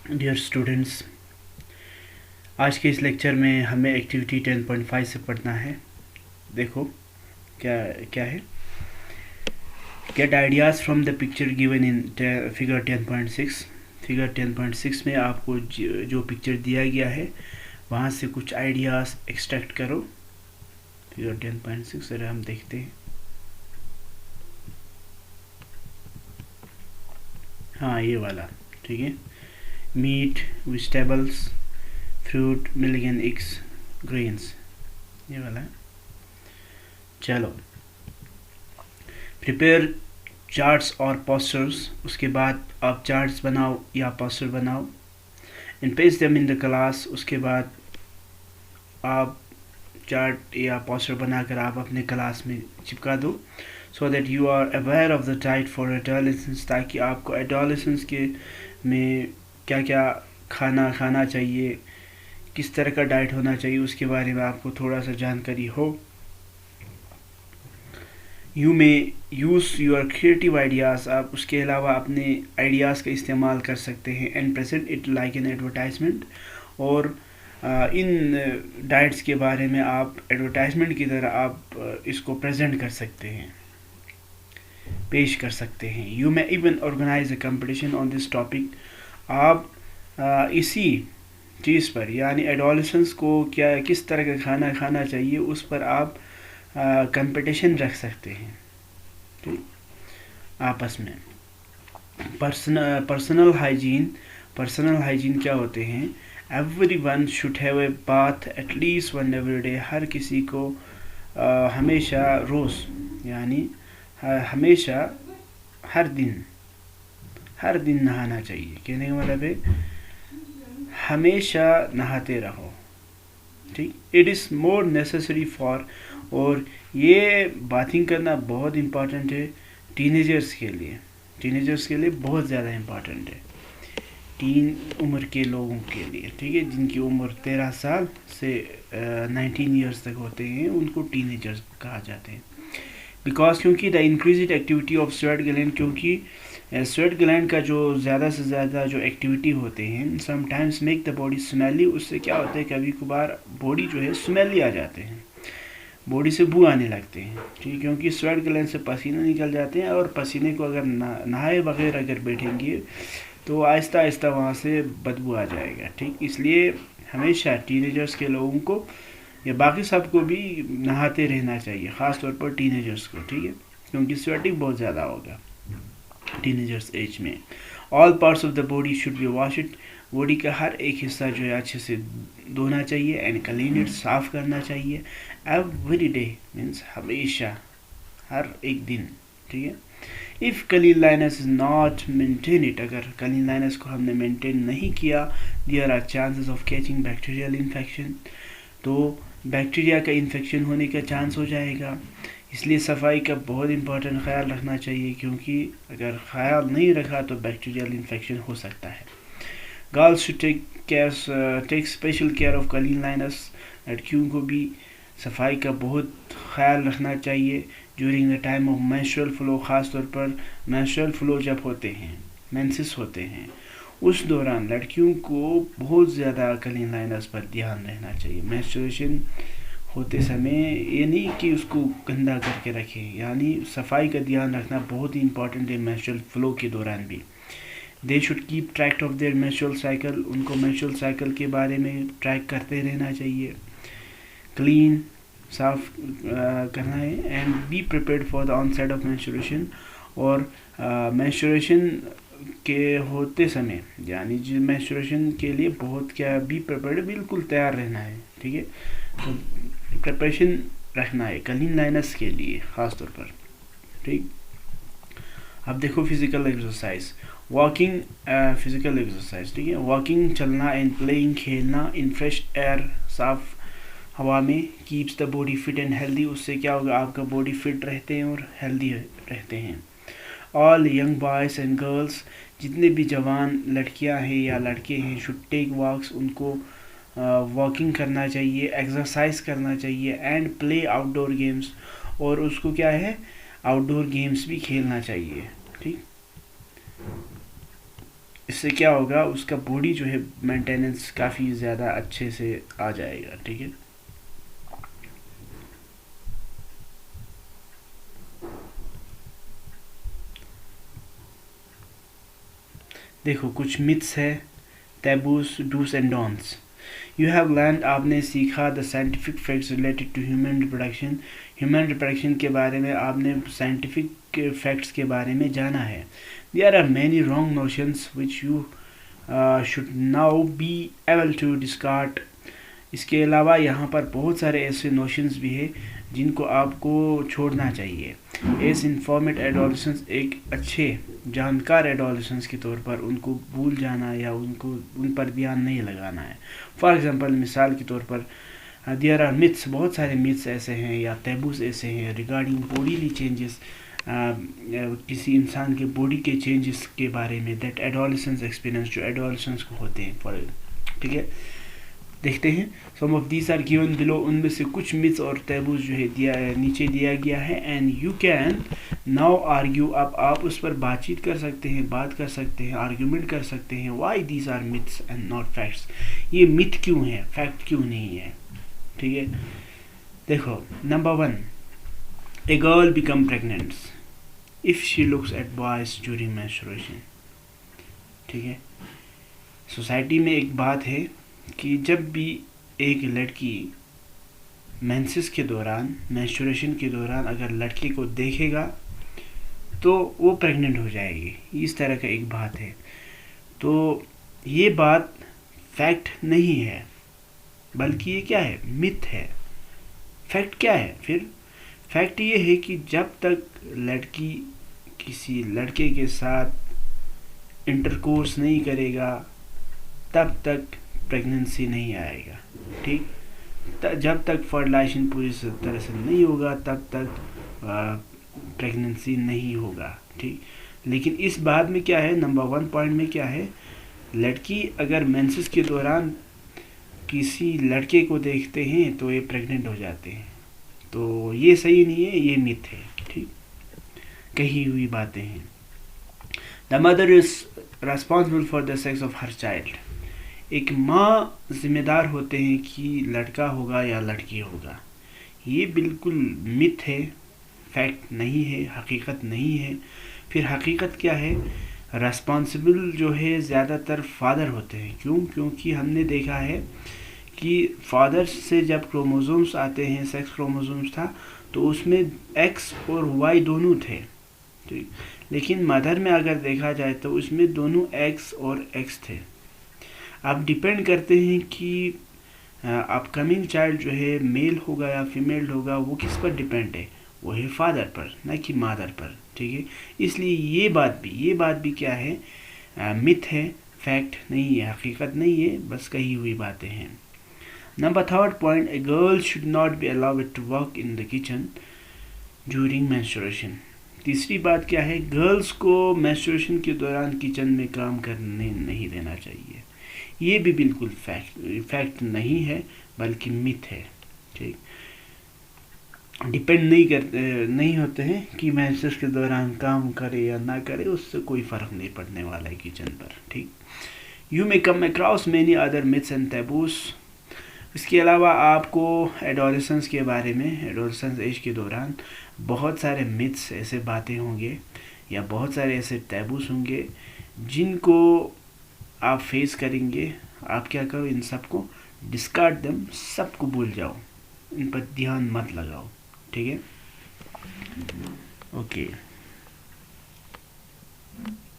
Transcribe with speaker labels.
Speaker 1: Dear students, आज के इस लेक्चर में हमें एक्टिविटी 10.5 से पढ़ना है। देखो क्या क्या है। Get ideas from the picture given in figure 10.6। Figure 10.6 में आपको जो पिक्चर दिया गया है वहाँ से कुछ आइडियाज़ एक्सट्रैक्ट करो। फिगर 10.6 जरा हम देखते हैं। हाँ, ये वाला ठीक है। Meat, vegetables, fruit, milk and eggs, grains, ये वाला है। चलो, प्रिपेयर चार्ट्स और पोस्टर्स। उसके बाद आप चार्ट्स बनाओ या पोस्टर बनाओ and paste them in the class. उसके बाद आप चार्ट या पोस्टर बनाकर आप अपने क्लास में चिपका दो, so that you are aware of the diet for adolescence, ताकि आपको एडोलेसेंस के में क्या क्या खाना चाहिए, किस तरह का डाइट होना चाहिए, उसके बारे में आपको थोड़ा सा जानकारी हो। You may use your creative ideas. आप उसके अलावा अपने आइडियाज़ का इस्तेमाल कर सकते हैं and present it like an advertisement. और इन डाइट्स के बारे में आप एडवर्टाइजमेंट की तरह आप इसको प्रेजेंट कर सकते हैं, पेश कर सकते हैं। You may even organize a competition on this topic. आप इसी चीज़ पर, यानी एडोलेसेंस को क्या किस तरह का खाना खाना चाहिए, उस पर आप कंपटीशन रख सकते हैं, ठीक, आपस में। पर्सनल हाइजीन क्या होते हैं? Every one should have a bath at least one every day. हर किसी को हमेशा रोज़, यानी हमेशा हर दिन नहाना चाहिए। कहने का मतलब है हमेशा नहाते रहो, ठीक। It is more necessary for, और ये बाथिंग करना बहुत इम्पॉर्टेंट है टीनेजर्स के लिए बहुत ज़्यादा इम्पॉर्टेंट है। टीन उम्र के लोगों के लिए, ठीक है, जिनकी उम्र 13 साल से 19 ईयर्स तक होते हैं, उनको टीनेजर्स कहा जाते हैं। बिकॉज क्योंकि the increase activity of sweat gland, क्योंकि स्वेट ग्लैंड का जो ज़्यादा से ज़्यादा जो एक्टिविटी होते हैं, sometimes make the body smelly. उससे क्या होता है, कभी कभार बॉडी जो है स्मेली आ जाते हैं, बॉडी से बू आने लगते हैं, ठीक, क्योंकि स्वेट ग्लैंड से पसीना निकल जाते हैं, और पसीने को अगर नहाए बगैर अगर बैठेंगे तो आहिस्ता आहिस्ता वहाँ से बदबू आ जाएगा, ठीक। इसलिए हमेशा टीनेजर्स के लोगों को या बाकी सबको भी नहाते रहना चाहिए, ख़ास तौर पर टीनेजर्स को, ठीक है, क्योंकि स्वेटिंग बहुत ज़्यादा होगा टीनेजर्स एज में। All parts of the body should be washed. Body का हर एक हिस्सा जो है अच्छे से धोना चाहिए एंड क्लीन इट, साफ़ करना चाहिए। एवरी डे मीन्स हमेशा, हर एक दिन, ठीक है। If cleanliness is not maintain it, अगर क्लीनलीनेस को हमने मेंटेन नहीं किया, there are chances of catching bacterial infection, तो बैक्टीरिया का इन्फेक्शन होने का चांस हो जाएगा। इसलिए सफाई का बहुत इंपॉर्टेंट ख्याल रखना चाहिए, क्योंकि अगर ख्याल नहीं रखा तो बैक्टीरियल इन्फेक्शन हो सकता है। Girls should take special care of cleanliness. लड़कियों को भी सफाई का बहुत ख्याल रखना चाहिए during the time of menstrual flow. ख़ास तौर पर मेंस्ट्रुअल फ्लो जब होते हैं, मेंसेस होते हैं, उस दौरान लड़कियों को बहुत ज़्यादा क्लीनलीनेस पर ध्यान रहना चाहिए। मेंस्ट्रुएशन होते समय ये नहीं कि उसको गंदा करके रखें, यानी सफाई का ध्यान रखना बहुत ही इंपॉर्टेंट है मेंस्ट्रुअल फ्लो के दौरान भी। They should keep track of their menstrual cycle. उनको मेंस्ट्रुअल साइकिल के बारे में ट्रैक करते रहना चाहिए। क्लीन, साफ करना है and be prepared for the onset of menstruation. और मेंस्ट्रुएशन के होते समय, यानी जो मेंस्ट्रुएशन के लिए बहुत क्या बी प्रिपेयर्ड, बिल्कुल तैयार रहना है, ठीक है। तो प्रिपरेशन रखना है क्लीनलीनेस के लिए ख़ास तौर पर, ठीक। अब देखो physical exercise, walking, physical exercise, ठीक है। वॉकिंग, चलना एंड प्लेइंग, खेलना इन फ्रेश एयर, साफ हवा में, keeps the body fit and healthy. उससे क्या होगा, आपका बॉडी फिट रहते हैं और हेल्दी रहते हैं। All young boys and girls, जितने भी जवान लड़कियां हैं या लड़के हैं, शुड टेक वॉक्स। उनको वॉकिंग करना चाहिए, एक्सरसाइज करना चाहिए एंड प्ले आउटडोर गेम्स। और उसको क्या है, आउटडोर गेम्स भी खेलना चाहिए, ठीक। इससे क्या होगा, उसका बॉडी जो है मेंटेनेंस काफ़ी ज़्यादा अच्छे से आ जाएगा। ठीक है, देखो कुछ मिथ्स है, taboos, dos and don'ts. You have learn, आपने सीखा the scientific facts related to human reproduction. Human reproduction के बारे में आपने साइंटिफिक फैक्ट्स के बारे में जाना है। There are many wrong notions which you should now be able to discard. इसके अलावा यहाँ पर बहुत सारे ऐसे नोशंस भी हैं जिनको आपको छोड़ना चाहिए। एज इन्फॉर्मेड एडोलसेंस, एक अच्छे जानकार एडोलसेंस के तौर पर उनको भूल जाना या उनको उन पर ध्यान नहीं लगाना है। फॉर एग्जांपल, मिसाल के तौर पर देयर आर मिथ्स, बहुत सारे मिथ्स ऐसे हैं या टैबूज ऐसे हैं रिगार्डिंग बॉडीली चेंजेस, किसी इंसान के बॉडी के चेंजेस के बारे में, दैट एडोलसेंस एक्सपीरियंस, जो एडोलसेंस को होते हैं। ठीक है, देखते हैं। Some of these are given below, उनमें से कुछ मिथ्स और टैबूज जो है नीचे दिया गया है। And you can now argue, आप उस पर बातचीत कर सकते हैं, बात कर सकते हैं, आर्ग्यूमेंट कर सकते हैं। Why these are myths and not facts, ये मिथ क्यों है, फैक्ट क्यों नहीं है। ठीक है, देखो number 1, a girl become pregnant if she looks at boys during menstruation. ठीक है, सोसाइटी में एक बात है कि जब भी एक लड़की मेंसेस के दौरान, मेंस्ट्रुएशन के दौरान अगर लड़के को देखेगा तो वो प्रेग्नेंट हो जाएगी, इस तरह का एक बात है। तो ये बात फैक्ट नहीं है, बल्कि ये क्या है, मिथ है। फैक्ट क्या है फिर? फैक्ट ये है कि जब तक लड़की किसी लड़के के साथ इंटरकोर्स नहीं करेगा तब तक प्रेगनेंसी नहीं आएगा। ठीक, जब तक फर्टिलाइजेशन पूरी तरह से नहीं होगा तब तक प्रेगनेंसी नहीं होगा। ठीक, लेकिन इस बात में क्या है, नंबर 1 पॉइंट में क्या है, लड़की अगर मेंसेस के दौरान किसी लड़के को देखते हैं तो ये प्रेग्नेंट हो जाते हैं। तो ये सही नहीं है, ये मिथ है। ठीक, कही हुई बातें हैं। The mother is responsible for the sex of her child, एक माँ जिम्मेदार होते हैं कि लड़का होगा या लड़की होगा। ये बिल्कुल मिथ है, फैक्ट नहीं है, हकीकत नहीं है। फिर हकीकत क्या है, रेस्पॉन्सिबल जो है ज़्यादातर फादर होते हैं। क्यों? क्योंकि हमने देखा है कि फादर से जब क्रोमोसोम्स आते हैं, सेक्स क्रोमोसोम्स था तो उसमें एक्स और वाई दोनों थे। ठीक, लेकिन मदर में अगर देखा जाए तो उसमें दोनों एक्स और एक्स थे। अब डिपेंड करते हैं कि अपकमिंग चाइल्ड जो है मेल होगा या फीमेल होगा, वो किस पर डिपेंड है, वो है फादर पर, न कि मदर पर। ठीक है, इसलिए ये बात भी क्या है, मिथ है, फैक्ट नहीं है, हकीकत नहीं है, बस कही हुई बातें हैं। Number 3 point, a girl should not be allowed to work in the kitchen during menstruation. तीसरी बात क्या है, गर्ल्स को मेंस्ट्रुएशन के दौरान किचन में काम करने नहीं देना चाहिए। ये भी बिल्कुल फैक्ट नहीं है, बल्कि मिथ है। ठीक, डिपेंड नहीं होते हैं कि मेंसेस के दौरान काम करे या ना करे, उससे कोई फ़र्क नहीं पड़ने वाला है किचन पर। ठीक, you may come across many other myths and taboos. इसके अलावा आपको एडोलेसेंस के बारे में, एडोलेसेंस एज के दौरान बहुत सारे मिथ्स, ऐसे बातें होंगे या बहुत सारे ऐसे टैबूस होंगे जिनको आप फेस करेंगे। आप क्या करो, इन सबको डिस्कार्ड दम, सबको भूल जाओ, इन पर ध्यान मत लगाओ। ठीक है, ओके।